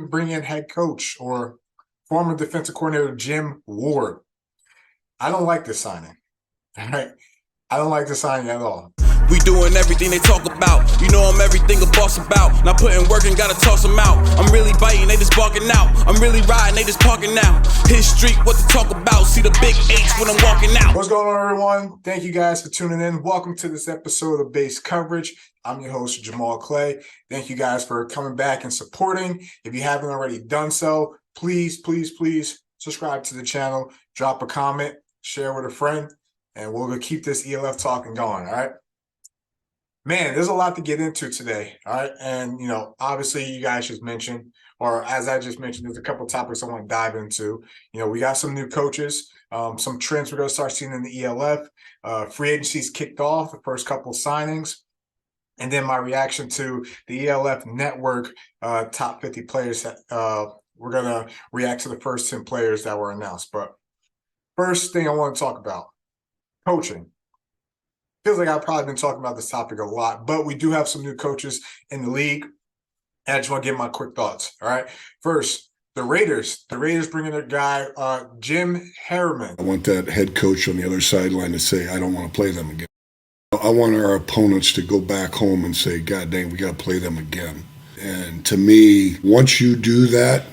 bring in head coach or former defensive coordinator Jim Ward. I don't like this signing. All right. I don't like this signing at all. We doing everything they talk about. You know I'm everything a boss about. Not putting work and gotta toss them out. I'm really biting, they just barking out. I'm really riding, they just parking now. His street, what to talk about. See the big H when I'm walking out. What's going on, everyone? Thank you guys for tuning in. Welcome to this episode of Base Coverage. I'm your host, Jamal Clay. Thank you guys for coming back and supporting. If you haven't already done so, please subscribe to the channel, drop a comment, share with a friend, and we'll keep this ELF talking going, all right? Man, there's a lot to get into today, all right? And, obviously you guys just mentioned, or as I just mentioned, there's a couple of topics I want to dive into. We got some new coaches, some trends we're going to start seeing in the ELF. Free agency's kicked off, the first couple of signings, and then my reaction to the ELF network top 50 players. We're going to react to the first 10 players that were announced. But first thing I want to talk about, coaching. Feels like I've probably been talking about this topic a lot, but we do have some new coaches in the league. And I just want to give my quick thoughts. All right. First, the Raiders. The Raiders bringing their guy, Jim Harriman. I want that head coach on the other sideline to say, I don't want to play them again. I want our opponents to go back home and say, God dang, we got to play them again. And to me, once you do that,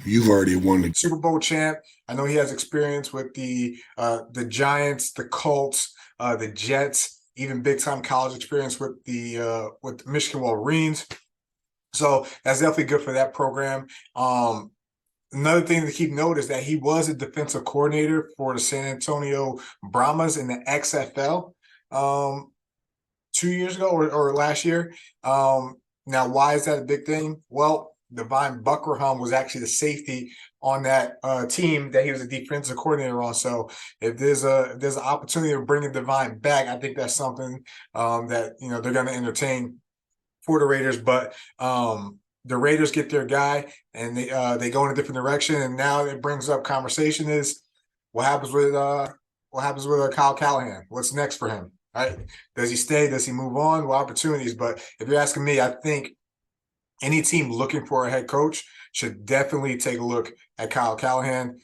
you've already won the Super Bowl champ. I know he has experience with the Giants, the Colts, the Jets, even big-time college experience with the Michigan Wolverines. So that's definitely good for that program. Another thing to keep note is that he was a defensive coordinator for the San Antonio Brahmas in the XFL 2 years ago or last year. Now, why is that a big thing? Well, Divine Buckerham was actually the safety on that team that he was a defensive coordinator on. So if there's an opportunity to bring a Divine back, I think that's something that they're going to entertain for the Raiders. But the Raiders get their guy and they go in a different direction. And now it brings up conversation is what happens with Kyle Callahan? What's next for him? Right? Does he stay? Does he move on? What opportunities? But if you're asking me, I think any team looking for a head coach should definitely take a look at Kyle Callahan.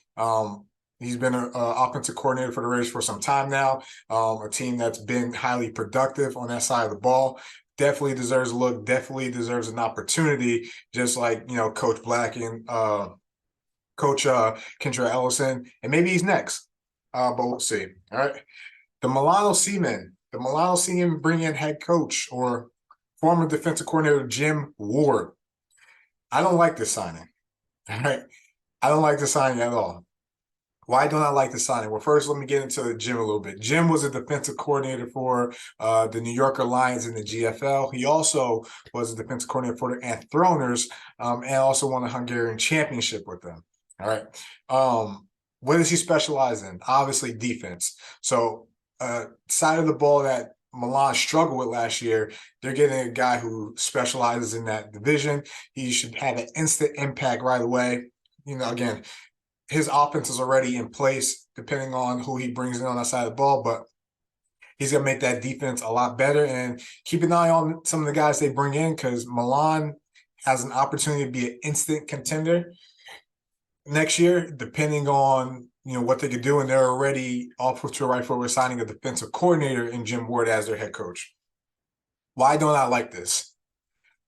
He's been an offensive coordinator for the Raiders for some time now, a team that's been highly productive on that side of the ball. Definitely deserves a look, definitely deserves an opportunity, just like, Coach Black and Coach Kendra Ellison. And maybe he's next, but we'll see. All right. The Milano Seamen bring in head coach or former defensive coordinator Jim Ward. I don't like this signing. All right. I don't like the signing at all. Why don't I like the signing? Well, first, let me get into Jim a little bit. Jim was a defensive coordinator for the New Yorker Lions in the GFL. He also was a defensive coordinator for the Anthroners and also won a Hungarian championship with them. All right. What does he specialize in? Obviously, defense. So, side of the ball that Milan struggled with last year, they're getting a guy who specializes in that division. He should have an instant impact right away. Again, his offense is already in place depending on who he brings in on that side of the ball, but he's going to make that defense a lot better. And keep an eye on some of the guys they bring in because Milan has an opportunity to be an instant contender next year, depending on what they could do, and they're already off to a right foot with signing a defensive coordinator in Jim Ward as their head coach. Why don't I like this?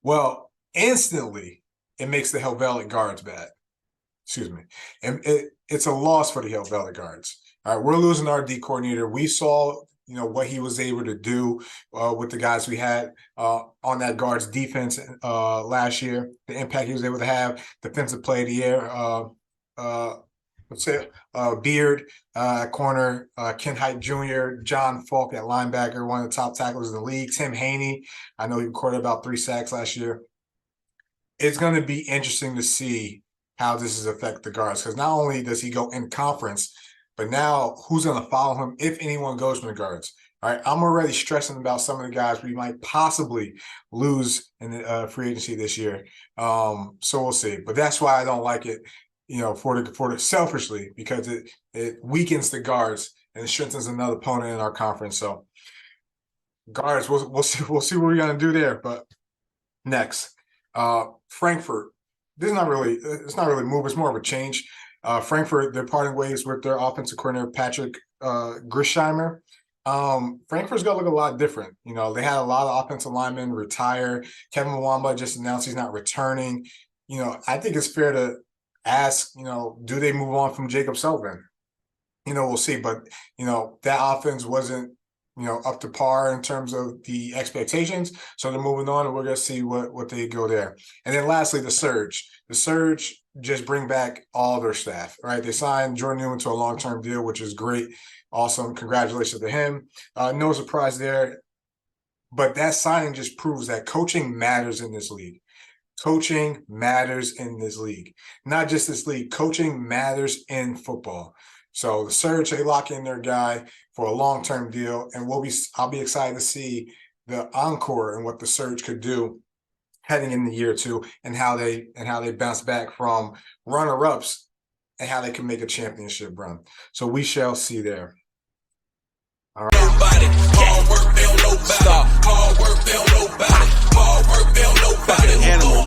Well, instantly, it makes the Helvetic Guards bad. Excuse me. And it's a loss for the Helvetic Guards. All right, we're losing our D coordinator. We saw, what he was able to do with the guys we had on that Guards defense last year, the impact he was able to have, defensive play of the year, let's say Beard at corner, Ken Hite Jr., John Falk at linebacker, one of the top tacklers in the league, Tim Haney. I know he recorded about 3 sacks last year. It's going to be interesting to see how this is affect the guards because not only does he go in conference, but now who's going to follow him if anyone goes from the guards. All right, I'm already stressing about some of the guys we might possibly lose in the free agency this year. So we'll see. But that's why I don't like it. For the selfishly, because it weakens the guards and it strengthens another opponent in our conference. So guards, we'll see what we're gonna do there. But next, Frankfurt. This is not really, it's not really a move. It's more of a change. Frankfurt, they're parting ways with their offensive coordinator, Patrick Grisheimer. Frankfurt's going to look a lot different. You know, they had a lot of offensive linemen retire. Kevin Mwamba just announced he's not returning. You know, I think it's fair to ask, you know, do they move on from Jacob Sullivan? You know, we'll see. But, you know, that offense wasn't, you know, up to par in terms of the expectations. So they're moving on, and we're going to see what they go there. And then lastly, the Surge. The Surge just bring back all their staff, right? They signed Jordan Newman to a long-term deal, which is great. Awesome. Congratulations to him. No surprise there. But that signing just proves that coaching matters in this league. Coaching matters in this league. Not just this league. Coaching matters in football. So the Surge, they lock in their guy for a long-term deal, and I'll be excited to see the encore and what the Surge could do heading in the year two, and how they bounce back from runner-ups and how they can make a championship run. So we shall see there.